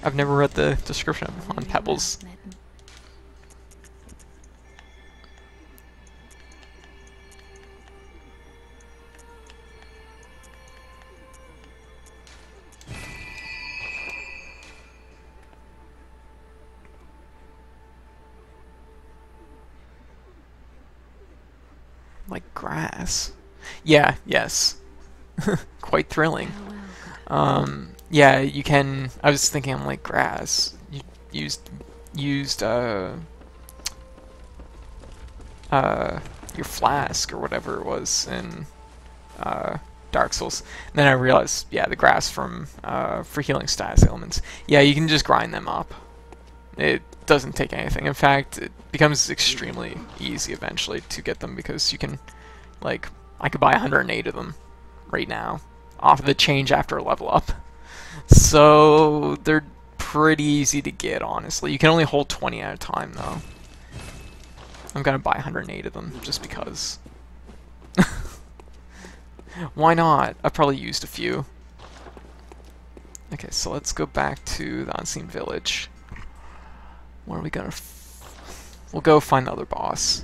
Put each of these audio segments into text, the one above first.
I've never read the description on Pebbles. Like grass. Yeah, yes. Quite thrilling. Yeah, you can. I was thinking, I'm like grass. You used your flask or whatever it was in Dark Souls. And then I realized, yeah, the grass from for healing status ailments. Yeah, you can just grind them up. It doesn't take anything. In fact, it becomes extremely easy eventually to get them because you can, like, I could buy 108 of them right now off of the change after a level up. So they're pretty easy to get, honestly. You can only hold 20 at a time, though. I'm gonna buy 108 of them just because. Why not? I've probably used a few. Okay, so let's go back to the Unseen Village. Where are we gonna... We'll go find the other boss.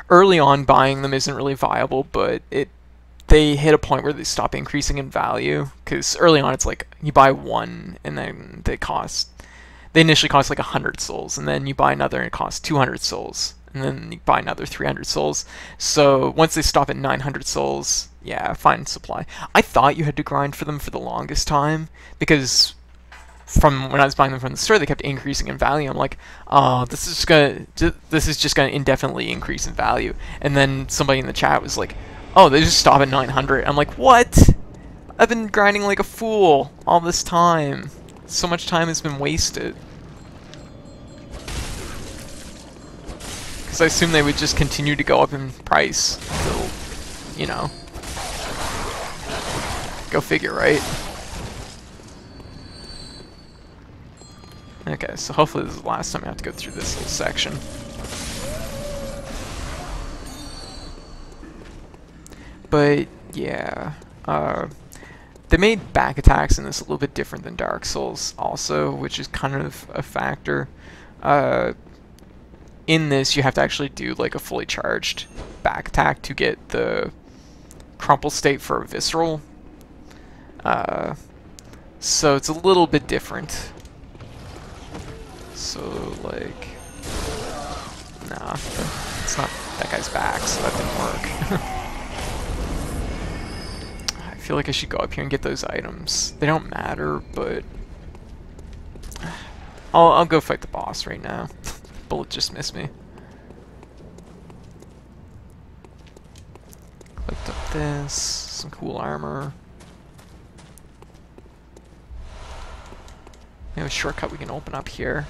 Early on, buying them isn't really viable, but they hit a point where they stop increasing in value. Because early on, it's like, you buy one, and then they initially cost like 100 souls, and then you buy another, and it costs 200 souls. And then you buy another 300 souls. So once they stop at 900 souls, yeah, fine supply. I thought you had to grind for them for the longest time, because from when I was buying them from the store, they kept increasing in value. I'm like, oh, this is just gonna indefinitely increase in value. And then somebody in the chat was like, oh, they just stop at 900. I'm like, what? I've been grinding like a fool all this time. So much time has been wasted. Because I assume they would just continue to go up in price until, you know. Go figure, right? Okay, so hopefully this is the last time I have to go through this little section. But, yeah. They made back attacks in this a little bit different than Dark Souls also, which is kind of a factor. In this, you have to actually do like a fully charged back attack to get the crumple state for a visceral. So it's a little bit different. So, like... Nah, it's not that guy's back, so that didn't work. I feel like I should go up here and get those items. They don't matter, but... I'll go fight the boss right now. Bullet just missed me. Clicked up this, some cool armor. We have a shortcut we can open up here.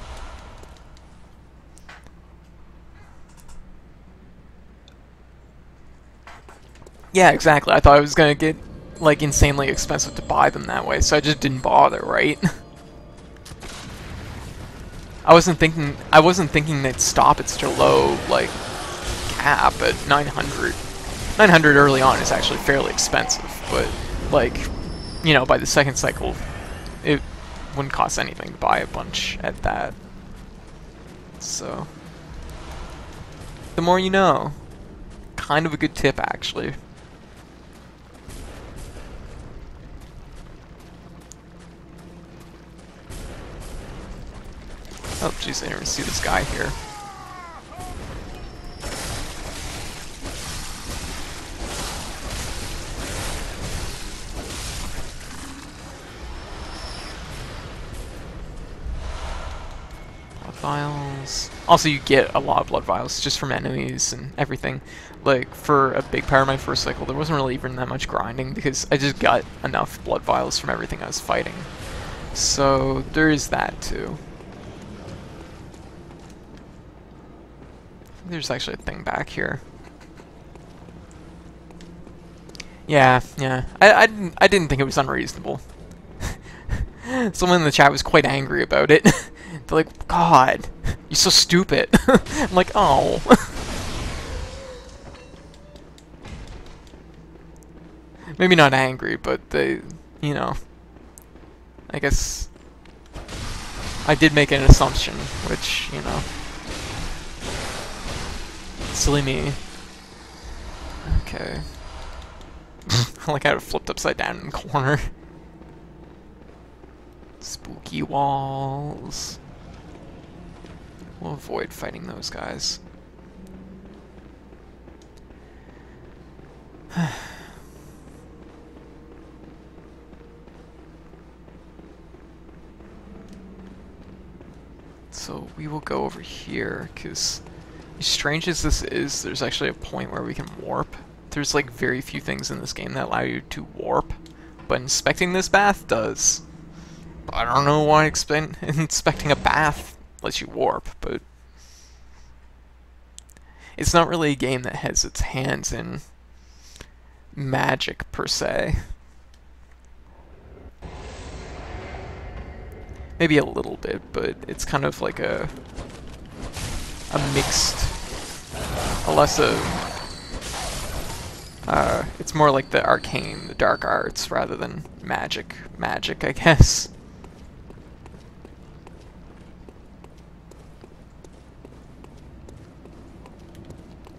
Yeah, exactly. I thought it was gonna get like insanely expensive to buy them that way, so I just didn't bother, right? I wasn't thinking they'd stop at such a low like cap at 900. 900 early on is actually fairly expensive, but like, you know, by the second cycle, it wouldn't cost anything to buy a bunch at that. So, the more you know. Kind of a good tip, actually. Oh, jeez, I didn't even see this guy here. Blood vials. Also, you get a lot of blood vials just from enemies and everything. Like, for a big part of my first cycle, there wasn't really even that much grinding because I just got enough blood vials from everything I was fighting. So, there is that, too. There's actually a thing back here. Yeah. I didn't think it was unreasonable. Someone in the chat was quite angry about it. They're like, God, you're so stupid. I'm like, oh. Maybe not angry, but they, you know, I guess I did make an assumption, which, you know, silly me. Okay. Like I had it flipped upside down in the corner. Spooky walls. We'll avoid fighting those guys. So we will go over here, because as strange as this is, there's actually a point where we can warp. There's like very few things in this game that allow you to warp, but inspecting this bath does. I don't know why inspecting a bath lets you warp, but it's not really a game that has its hands in magic per se. Maybe a little bit, but it's kind of like a mixed, a less of, it's more like the arcane, the dark arts, rather than magic, I guess.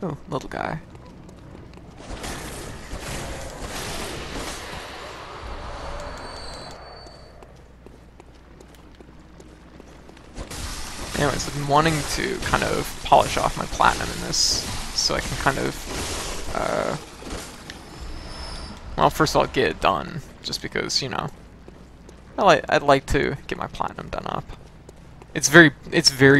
Oh, little guy. Anyways, I've been wanting to kind of polish off my platinum in this, so I can kind of, well, first of all, get it done, just because, you know, I'd like to get my platinum done up. It's very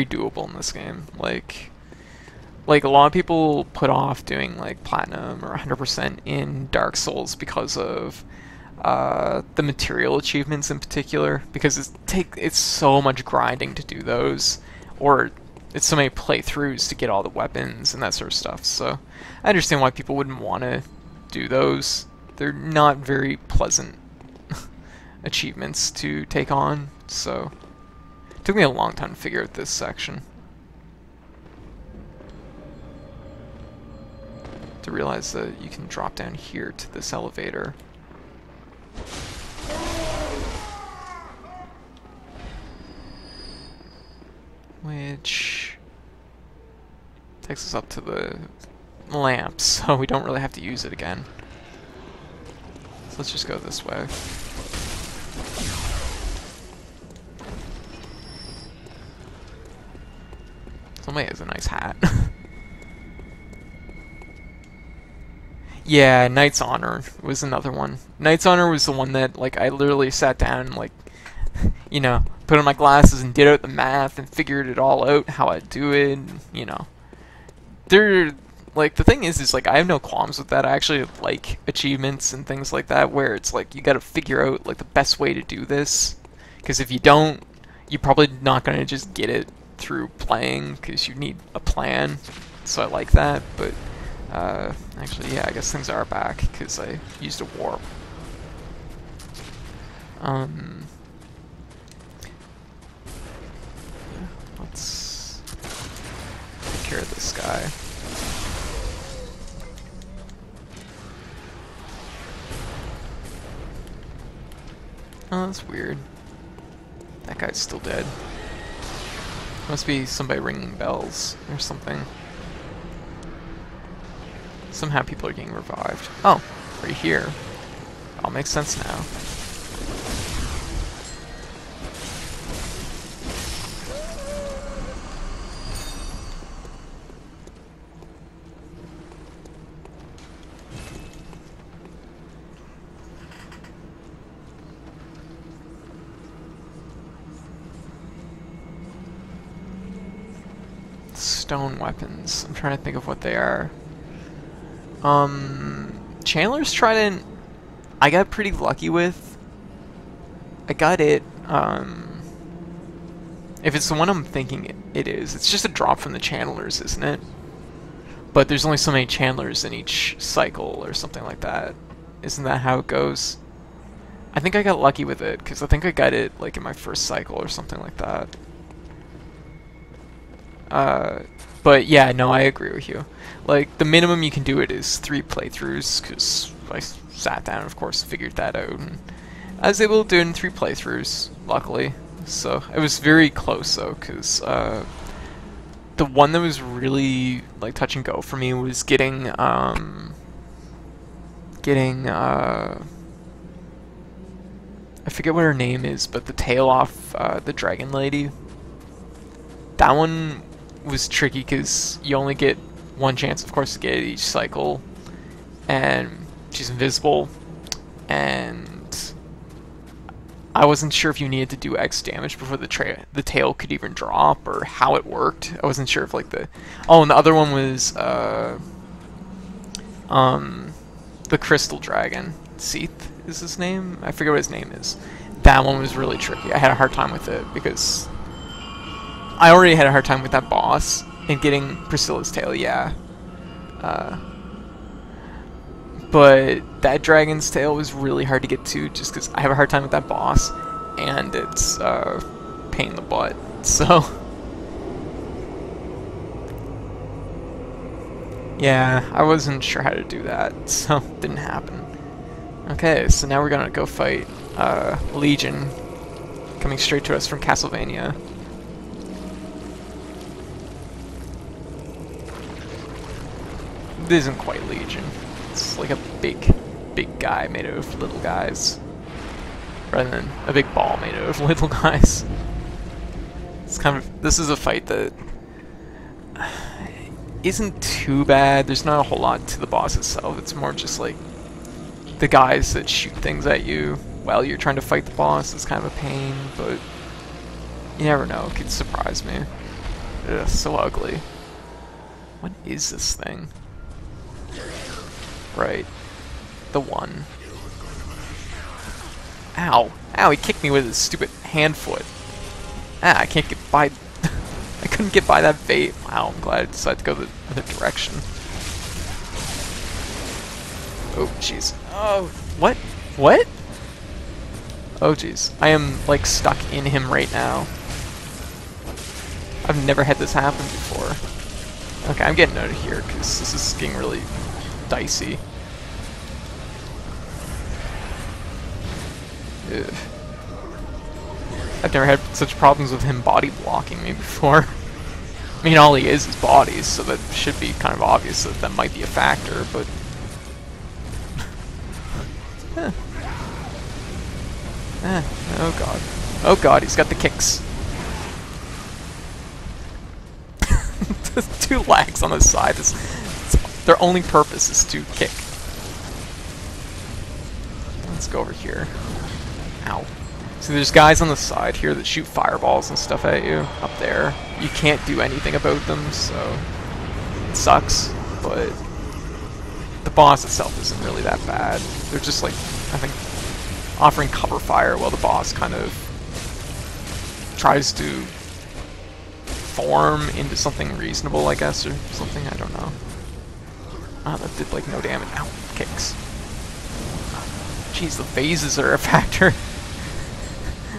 doable in this game. Like a lot of people put off doing like platinum or 100% in Dark Souls because of the material achievements in particular, because it's so much grinding to do those, or it's so many playthroughs to get all the weapons and that sort of stuff. So I understand why people wouldn't want to do those. They're not very pleasant achievements to take on, so it took me a long time to figure out this section. To realize that you can drop down here to this elevator. Which takes us up to the lamp, so we don't really have to use it again. So let's just go this way. Somebody has a nice hat. Yeah, Knight's Honor was another one. Knight's Honor was the one that, like, I literally sat down and, like, you know, put on my glasses and did out the math and figured it all out, how I'd do it, and, you know. Like, the thing is, like, I have no qualms with that. I actually like achievements and things like that, where it's, like, you gotta figure out, like, the best way to do this. Because if you don't, you're probably not gonna just get it through playing, because you need a plan. So I like that, but... actually, yeah, I guess things are back, because I used a warp. Let's take care of this guy. Oh, that's weird. That guy's still dead. Must be somebody ringing bells or something. Somehow people are getting revived. Oh, right here. All makes sense now. Stone weapons. I'm trying to think of what they are. Chandler's Trident, I got pretty lucky with. I got it, if it's the one I'm thinking it is, it's just a drop from the Chandlers, isn't it? But there's only so many Chandlers in each cycle or something like that. Isn't that how it goes? I think I got lucky with it, because I think I got it, like, in my first cycle or something like that. But yeah, no, I agree with you. Like, the minimum you can do it is 3 playthroughs, because I sat down, of course, figured that out. And, I was able to do it in 3 playthroughs, luckily. So it was very close though, because the one that was really like touch and go for me was getting I forget what her name is, but the tail off the dragon lady. That one was tricky because you only get 1 chance, of course, to get it each cycle, and she's invisible, and I wasn't sure if you needed to do X damage before the tail could even drop, or how it worked. I wasn't sure if like the... Oh, and the other one was the crystal dragon. Seath is his name? I forget what his name is. That one was really tricky. I had a hard time with it because I already had a hard time with that boss and getting Priscilla's tail, yeah. But that dragon's tail was really hard to get to just because I have a hard time with that boss, and it's pain in the butt, so... Yeah, I wasn't sure how to do that, so it didn't happen. Okay, so now we're gonna go fight Legion, coming straight to us from Castlevania. It isn't quite Legion. It's like a big guy made out of little guys, rather than a big ball made out of little guys. It's kind of... This is a fight that isn't too bad. There's not a whole lot to the boss itself. It's more just like the guys that shoot things at you while you're trying to fight the boss. It's kind of a pain, but you never know. It could surprise me. Ugh, so ugly. What is this thing? Right. The one. Ow. Ow, he kicked me with his stupid hand foot. Ah, I can't get by... I couldn't get by that bait. Wow, I'm glad I decided to go the other direction. Oh, jeez. Oh, what? What? Oh, jeez. I am, like, stuck in him right now. I've never had this happen before. Okay, I'm getting out of here, because this is getting really dicey. Ugh. I've never had such problems with him body blocking me before. I mean, all he is bodies, so that should be kind of obvious that that might be a factor, but... Oh god. Oh god, he's got the kicks. Two legs on the side. Their only purpose is to kick. Let's go over here. Ow. So there's guys on the side here that shoot fireballs and stuff at you up there. You can't do anything about them, so it sucks, but the boss itself isn't really that bad. They're just like, I think, offering cover fire while the boss kind of tries to form into something reasonable, I guess, or something, I don't know. Ah, that did like no damage. Ow, kicks. Jeez, the vases are a factor.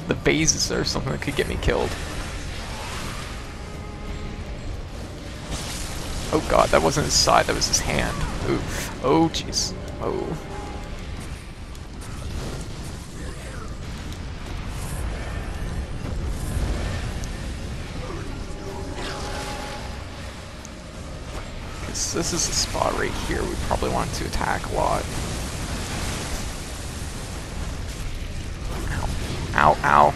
The vases are something that could get me killed. Oh god, that wasn't his side, that was his hand. Ooh. Oh jeez. Oh. This is the spot right here we probably want to attack a lot. Ow. Ow, ow.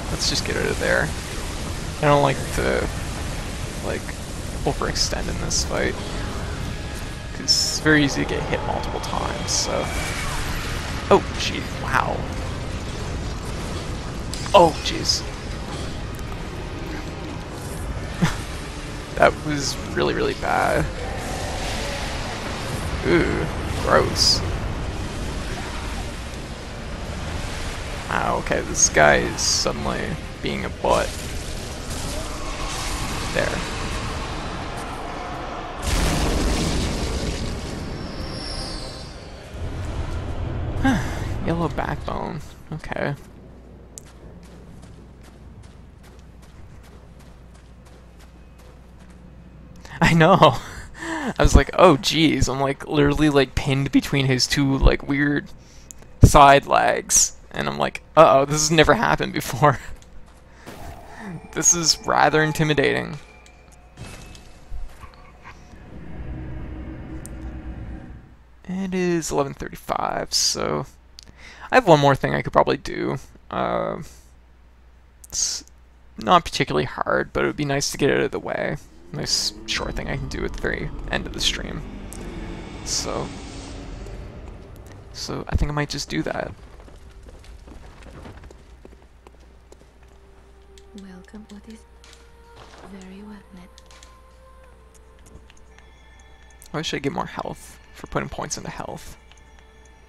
Let's just get out of there. I don't like to, like, overextend in this fight, because it's very easy to get hit multiple times, so... Oh, gee, wow. Oh, jeez. That was really, really bad. Ooh, gross. Wow, okay, this guy is suddenly being a butt. There. Yellow backbone. Okay. I know. I was like, oh geez, I'm like literally like pinned between his two like weird side legs. And I'm like, uh-oh, this has never happened before. This is rather intimidating. It is 11:35, so I have one more thing I could probably do. It's not particularly hard, but it would be nice to get it out of the way. Nice short thing I can do at the very end of the stream. So I think I might just do that. Welcome, Otis. Very well met. Why should I get more health for putting points into health?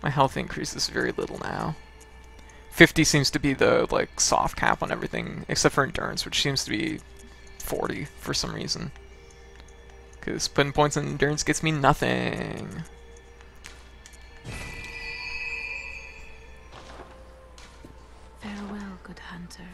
My health increases very little now. 50 seems to be the like soft cap on everything, except for endurance, which seems to be 40 for some reason. Because putting points in endurance gets me nothing. Farewell, good hunter.